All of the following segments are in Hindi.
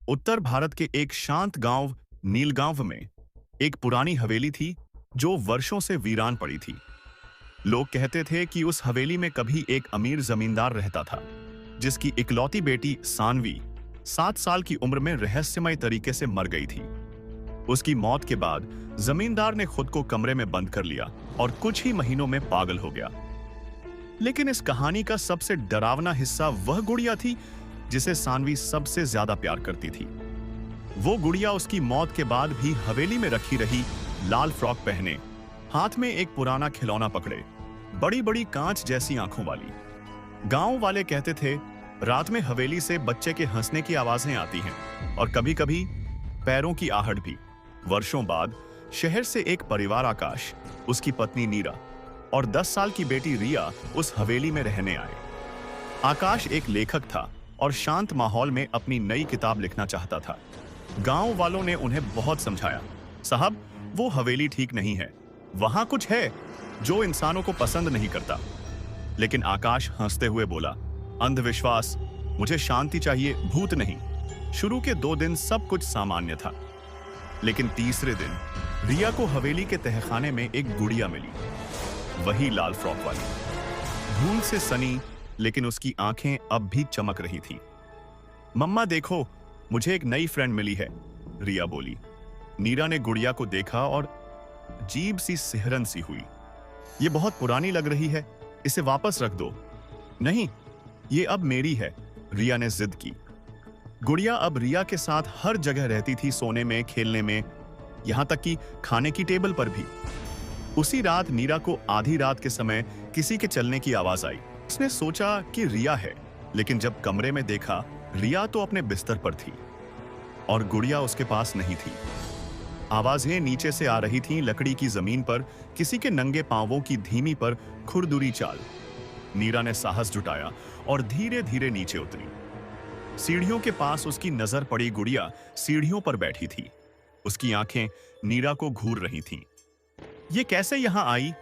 उत्तर भारत के एक शांत गांव नीलगांव में एक पुरानी हवेली थी जो वर्षों से वीरान पड़ी थी। लोग कहते थे कि उस हवेली में कभी एक अमीर जमींदार रहता था जिसकी इकलौती बेटी सानवी 7 साल की उम्र में रहस्यमय तरीके से मर गई थी। उसकी मौत के बाद जमींदार ने खुद को कमरे में बंद कर लिया और कुछ ही महीनों में पागल हो गया। लेकिन इस कहानी का सबसे डरावना हिस्सा वह गुड़िया थी जिसे सानवी सबसे ज्यादा प्यार करती थी। वो गुड़िया उसकी मौत के बाद भी हवेली में रखी रही, लाल फ्रॉक पहने, हाथ में एक पुराना खिलौना पकड़े, बड़ी बड़ी कांच जैसी आंखों वाली। गांव वाले कहते थे रात में हवेली से बच्चे के हंसने की आवाजें आती हैं और कभी कभी पैरों की आहट भी। वर्षों बाद शहर से एक परिवार, आकाश, उसकी पत्नी नीरा और 10 साल की बेटी रिया उस हवेली में रहने आए। आकाश एक लेखक था और शांत माहौल में अपनी नई किताब लिखना चाहता था। गांव वालों ने उन्हें बहुत समझाया, साहब वो हवेली ठीक नहीं है, वहां कुछ है जो इंसानों को पसंद नहीं करता। लेकिन आकाश हंसते हुए बोला, अंधविश्वास, मुझे शांति चाहिए, भूत नहीं। शुरू के 2 दिन सब कुछ सामान्य था, लेकिन तीसरे दिन रिया को हवेली के तहखाने में एक गुड़िया मिली, वही लाल फ्रॉक वाली, धूल से सनी, लेकिन उसकी आंखें अब भी चमक रही थी। मम्मा देखो, मुझे एक नई फ्रेंड मिली है, रिया बोली। नीरा ने गुड़िया को देखा और अजीब सी सिहरन सी हुई। ये बहुत पुरानी लग रही है, इसे वापस रख दो। नहीं, ये अब मेरी है, रिया ने जिद की। गुड़िया अब रिया के साथ हर जगह रहती थी, सोने में, खेलने में, यहां तक कि खाने की टेबल पर भी। उसी रात नीरा को आधी रात के समय किसी के चलने की आवाज आई। उसने सोचा कि रिया है, लेकिन जब कमरे में देखा, रिया तो अपने बिस्तर पर थी और गुड़िया उसके पास नहीं थी। आवाजें नीचे से आ रही थीं, लकड़ी की जमीन पर किसी के नंगे पांवों की धीमी पर खुरदुरी चाल। नीरा ने साहस जुटाया और धीरे धीरे नीचे उतरी। सीढ़ियों के पास उसकी नजर पड़ी। गुड़िया सीढ़ियों पर बैठी थी, उसकी आंखें नीरा को घूर रही थीं। ये कैसे यहां आई?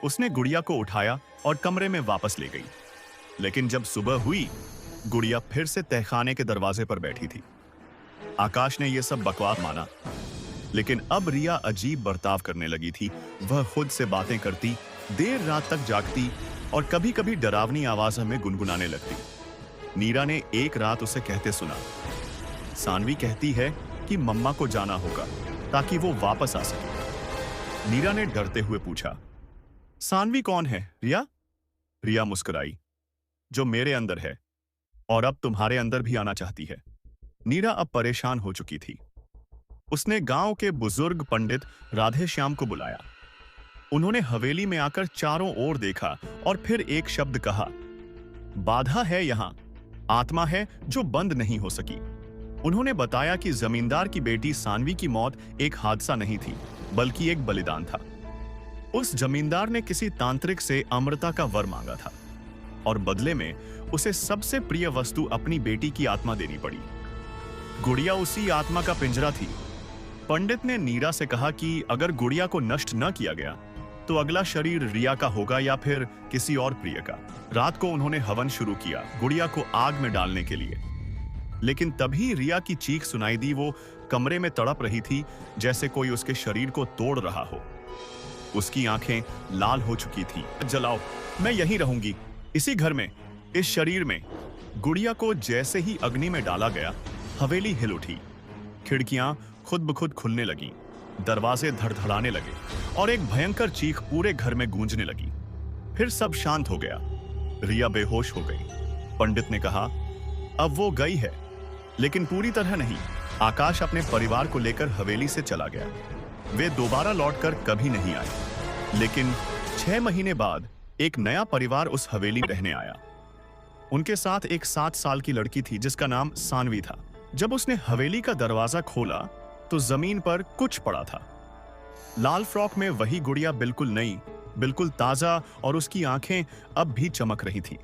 उसने गुड़िया को उठाया और कमरे में वापस ले गई। लेकिन जब सुबह हुई, गुड़िया फिर से तहखाने के दरवाजे पर बैठी थी। आकाश ने यह सब बकवास माना, लेकिन अब रिया अजीब बर्ताव करने लगी थी। वह खुद से बातें करती, देर रात तक जागती और कभी कभी डरावनी आवाज में गुनगुनाने लगती। नीरा ने एक रात उसे कहते सुना, सानवी कहती है कि मम्मा को जाना होगा ताकि वो वापस आ सके। नीरा ने डरते हुए पूछा, सानवी कौन है रिया? रिया मुस्कुराई, जो मेरे अंदर है और अब तुम्हारे अंदर भी आना चाहती है। नीरा अब परेशान हो चुकी थी। उसने गांव के बुजुर्ग पंडित राधे श्याम को बुलाया। उन्होंने हवेली में आकर चारों ओर देखा और फिर एक शब्द कहा, बाधा है यहां, आत्मा है जो बंद नहीं हो सकी। उन्होंने बताया कि जमींदार की बेटी सानवी की मौत एक हादसा नहीं थी, बल्कि एक बलिदान था। उस जमींदार ने किसी तांत्रिक से अमरता का वर मांगा था और बदले में उसे सबसे प्रिय वस्तु अपनी बेटी की आत्मा देनी पड़ी। गुड़िया उसी आत्मा का पिंजरा थी। पंडित ने नीरा से कहा कि अगर गुड़िया को नष्ट न किया गया तो अगला शरीर रिया का होगा या फिर किसी और प्रिय का। रात को उन्होंने हवन शुरू किया गुड़िया को आग में डालने के लिए, लेकिन तभी रिया की चीख सुनाई दी। वो कमरे में तड़प रही थी जैसे कोई उसके शरीर को तोड़ रहा हो। उसकी आंखें लाल हो चुकी थी। जलाओ, मैं यहीं रहूंगी, इसी घर में, इस शरीर में। गुड़िया को जैसे ही अग्नि में डाला गया, हवेली हिल उठी। खिड़कियां खुद ब खुद खुलने लगीं, दरवाजे धड़धड़ाने लगे और एक भयंकर चीख पूरे घर में गूंजने लगी। फिर सब शांत हो गया। रिया बेहोश हो गई। पंडित ने कहा, अब वो गई है, लेकिन पूरी तरह नहीं। आकाश अपने परिवार को लेकर हवेली से चला गया। वे दोबारा लौटकर कभी नहीं आए। लेकिन 6 महीने बाद एक नया परिवार उस हवेली में रहने आया। उनके साथ एक 7 साल की लड़की थी जिसका नाम सानवी था। जब उसने हवेली का दरवाजा खोला तो जमीन पर कुछ पड़ा था। लाल फ्रॉक में वही गुड़िया, बिल्कुल नई, बिल्कुल ताजा, और उसकी आंखें अब भी चमक रही थी।